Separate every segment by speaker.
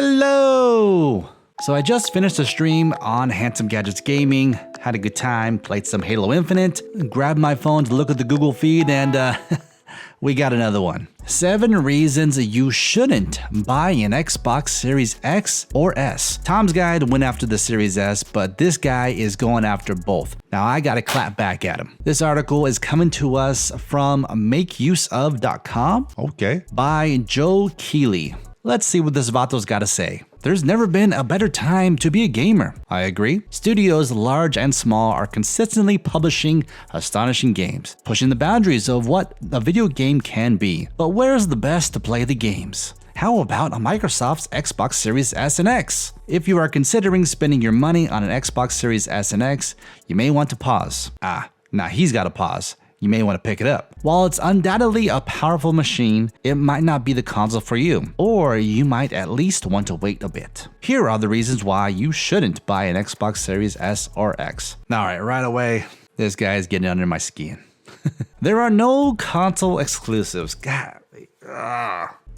Speaker 1: Hello! So I just finished a stream on Handsome Gadgets Gaming, had a good time, played some Halo Infinite, grabbed my phone to look at the Google feed, and we got another one. 7 reasons you shouldn't buy an Xbox Series X or S. TomsGuide went after the Series S, but this guy is going after both. Now I gotta clap back at him. This article is coming to us from MakeUseOf.com. Okay. By Joe Keeley. Let's see what this vato's gotta say. There's never been a better time to be a gamer. I agree. Studios large and small are consistently publishing astonishing games, pushing the boundaries of what a video game can be. But where's the best to play the games? How about Microsoft's Xbox Series S and X? If you are considering spending your money on an Xbox Series S and X, you may want to pause. He's got to pause. You may want to pick it up. While it's undoubtedly a powerful machine, it might not be the console for you, or you might at least want to wait a bit. Here are the reasons why you shouldn't buy an Xbox Series S or X. Alright, right away, this guy is getting under my skin. There are no console exclusives. God.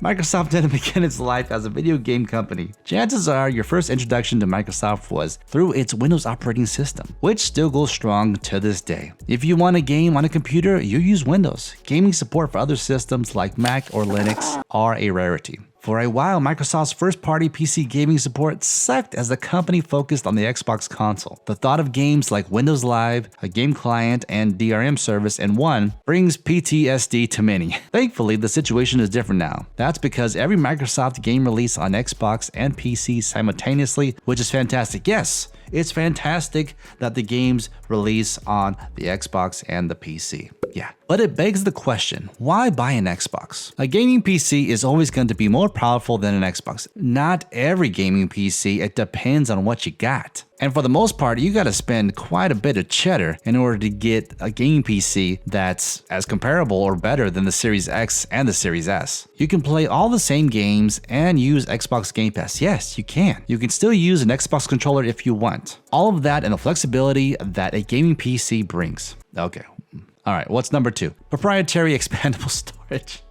Speaker 1: Microsoft didn't begin its life as a video game company. Chances are your first introduction to Microsoft was through its Windows operating system, which still goes strong to this day. If you want a game on a computer, you use Windows. Gaming support for other systems like Mac or Linux are a rarity. For a while, Microsoft's first-party PC gaming support sucked as the company focused on the Xbox console. The thought of games like Windows Live, a game client, and DRM service in one brings PTSD to many. Thankfully, the situation is different now. That's because every Microsoft game release on Xbox and PC simultaneously, which is fantastic. Yes, it's fantastic that the games release on the Xbox and the PC. Yeah, but it begs the question, why buy an Xbox? A gaming PC is always going to be more powerful than an Xbox. Not every gaming PC, it depends on what you got. And for the most part, you gotta spend quite a bit of cheddar in order to get a gaming PC that's as comparable or better than the Series X and the Series S. You can play all the same games and use Xbox Game Pass. Yes, you can. You can still use an Xbox controller if you want. All of that and the flexibility that a gaming PC brings. Okay. All right, what's number 2? Proprietary expandable storage.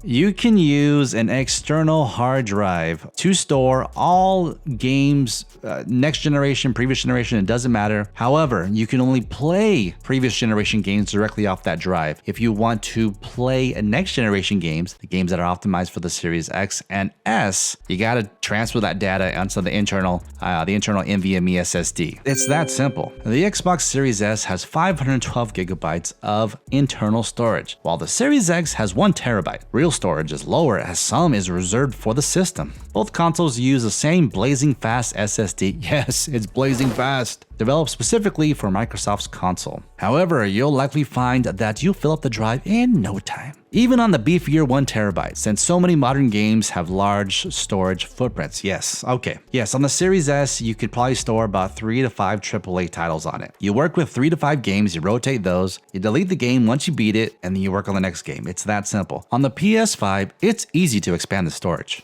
Speaker 1: You can use an external hard drive to store all games, next generation, previous generation, it doesn't matter. However, you can only play previous generation games directly off that drive. If you want to play next generation games, the games that are optimized for the Series X and S, you gotta transfer that data onto the internal NVMe SSD. It's that simple. The Xbox Series S has 512 gigabytes of internal storage, while the Series X has 1 terabyte. Real storage is lower as some is reserved for the system. Both consoles use the same blazing fast SSD. Yes, it's blazing fast. Developed specifically for Microsoft's console. However, you'll likely find that you'll fill up the drive in no time. Even on the beefier 1 terabyte, since so many modern games have large storage footprints. Yes, okay. Yes, on the Series S, you could probably store about 3 to 5 AAA titles on it. You work with 3 to 5 games, you rotate those, you delete the game once you beat it, and then you work on the next game. It's that simple. On the PS5, it's easy to expand the storage.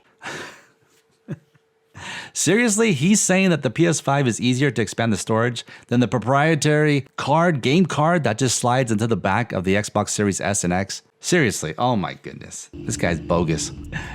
Speaker 1: Seriously, he's saying that the PS5 is easier to expand the storage than the proprietary game card that just slides into the back of the Xbox Series S and X? Seriously, oh my goodness, this guy's bogus.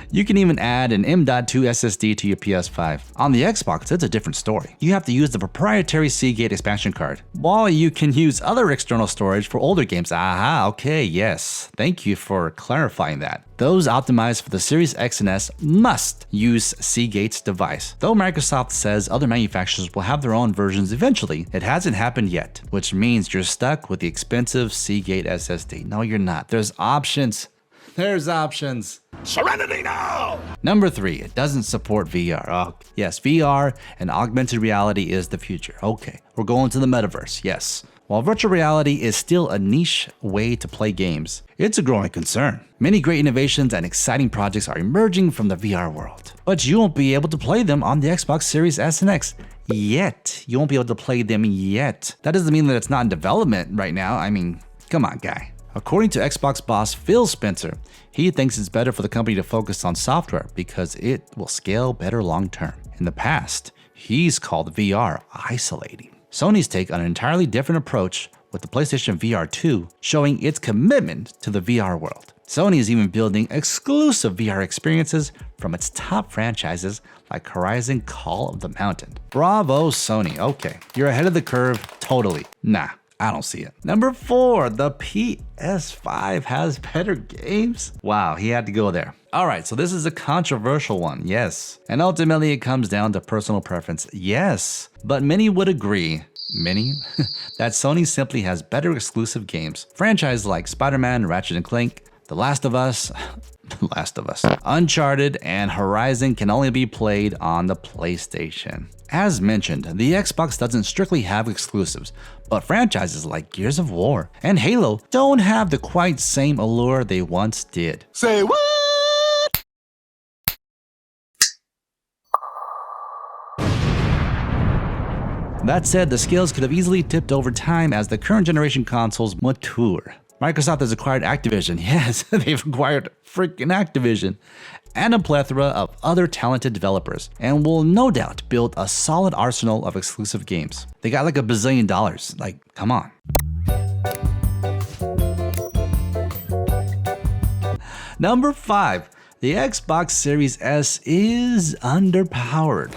Speaker 1: You can even add an M.2 SSD to your PS5. On the Xbox, it's a different story. You have to use the proprietary Seagate expansion card, while you can use other external storage for older games. Aha, okay, yes. Thank you for clarifying that. Those optimized for the Series X and S must use Seagate's device. Though Microsoft says other manufacturers will have their own versions eventually, it hasn't happened yet, which means you're stuck with the expensive Seagate SSD. No, you're not. There's options. There's options. Serenity now! Number 3, it doesn't support VR. Oh, yes, VR and augmented reality is the future. Okay, we're going to the metaverse, yes. While virtual reality is still a niche way to play games, it's a growing concern. Many great innovations and exciting projects are emerging from the VR world, but you won't be able to play them on the Xbox Series S and X. Yet. You won't be able to play them yet. That doesn't mean that it's not in development right now. I mean, come on, guy. According to Xbox boss Phil Spencer, he thinks it's better for the company to focus on software because it will scale better long term. In the past, he's called VR isolating. Sony's take on an entirely different approach with the PlayStation VR 2 showing its commitment to the VR world. Sony is even building exclusive VR experiences from its top franchises like Horizon Call of the Mountain. Bravo, Sony. Okay, you're ahead of the curve, totally. Nah, I don't see it. Number 4, the PS5 has better games? Wow, he had to go there. All right, so this is a controversial one, yes. And ultimately it comes down to personal preference, yes. But many would agree, that Sony simply has better exclusive games. Franchises like Spider-Man, Ratchet & Clank, The Last of Us, Uncharted, and Horizon can only be played on the PlayStation. As mentioned, the Xbox doesn't strictly have exclusives, but franchises like Gears of War and Halo don't have the quite same allure they once did.
Speaker 2: Say what?
Speaker 1: That said, the scales could have easily tipped over time as the current generation consoles mature. Microsoft has acquired Activision, yes, they've acquired freaking Activision, and a plethora of other talented developers, and will no doubt build a solid arsenal of exclusive games. They got like $1 bazillion, like, come on. Number 5, the Xbox Series S is underpowered.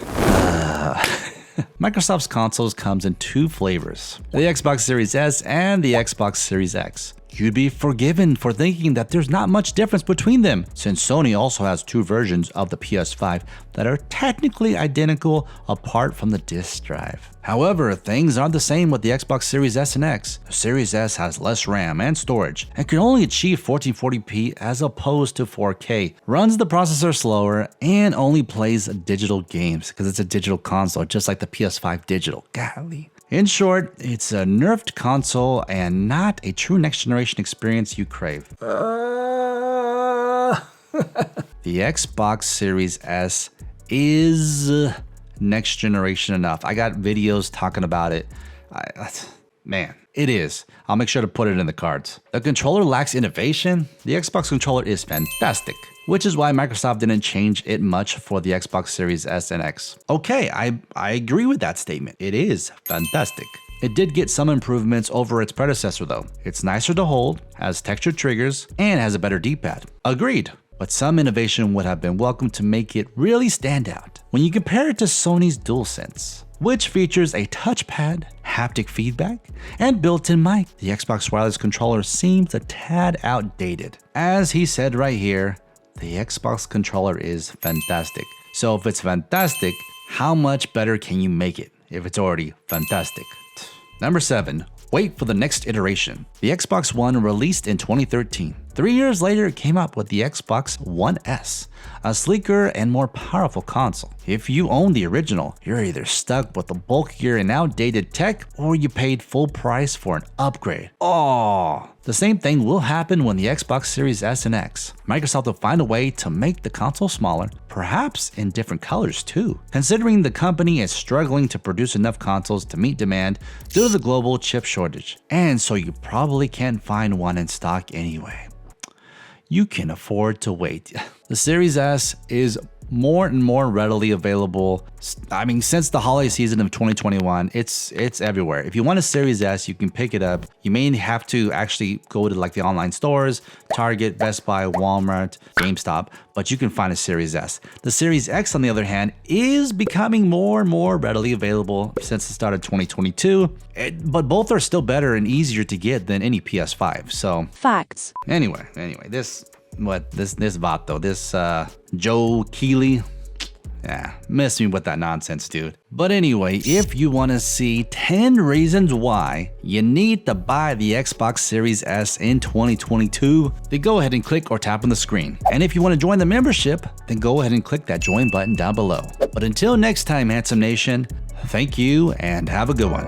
Speaker 1: Microsoft's consoles comes in 2 flavors, the Xbox Series S and the Xbox Series X. You'd be forgiven for thinking that there's not much difference between them, since Sony also has 2 versions of the PS5 that are technically identical apart from the disk drive. However, things aren't the same with the Xbox Series S and X. The Series S has less RAM and storage and can only achieve 1440p as opposed to 4K, runs the processor slower, and only plays digital games because it's a digital console just like the PS5 digital. Golly. In short, it's a nerfed console and not a true next generation experience you crave. The Xbox Series S is next generation enough. I got videos talking about it. Man, it is. I'll make sure to put it in the cards. The controller lacks innovation. The Xbox controller is fantastic, which is why Microsoft didn't change it much for the Xbox Series S and X. Okay, I agree with that statement. It is fantastic. It did get some improvements over its predecessor though. It's nicer to hold, has textured triggers, and has a better D-pad. Agreed. But some innovation would have been welcome to make it really stand out. When you compare it to Sony's DualSense, which features a touchpad, haptic feedback, and built-in mic, the Xbox wireless controller seems a tad outdated. As he said right here, the Xbox controller is fantastic. So if it's fantastic, how much better can you make it if it's already fantastic? Number 7, wait for the next iteration. The Xbox One released in 2013. 3 years later, it came out with the Xbox One S, a sleeker and more powerful console. If you own the original, you're either stuck with the bulkier and outdated tech, or you paid full price for an upgrade. Oh, the same thing will happen when the Xbox Series S and X. Microsoft will find a way to make the console smaller, perhaps in different colors too, considering the company is struggling to produce enough consoles to meet demand due to the global chip shortage. And so you probably can't find one in stock anyway. You can afford to wait. The Series S is more and more readily available. I mean, since the holiday season of 2021, it's everywhere. If you want a Series S, you can pick it up. You may have to actually go to like the online stores, Target, Best Buy, Walmart, GameStop, but you can find a Series S. The Series X, on the other hand, is becoming more and more readily available since the start of 2022. But both are still better and easier to get than any PS5. So
Speaker 3: facts.
Speaker 1: Anyway, this vato, this Joe Keeley, yeah, miss me with that nonsense, dude. But anyway, if you want to see 10 reasons why you need to buy the Xbox Series S in 2022, then go ahead and click or tap on the screen. And if you want to join the membership, then go ahead and click that join button down below. But until next time, Handsome Nation, thank you and have a good one.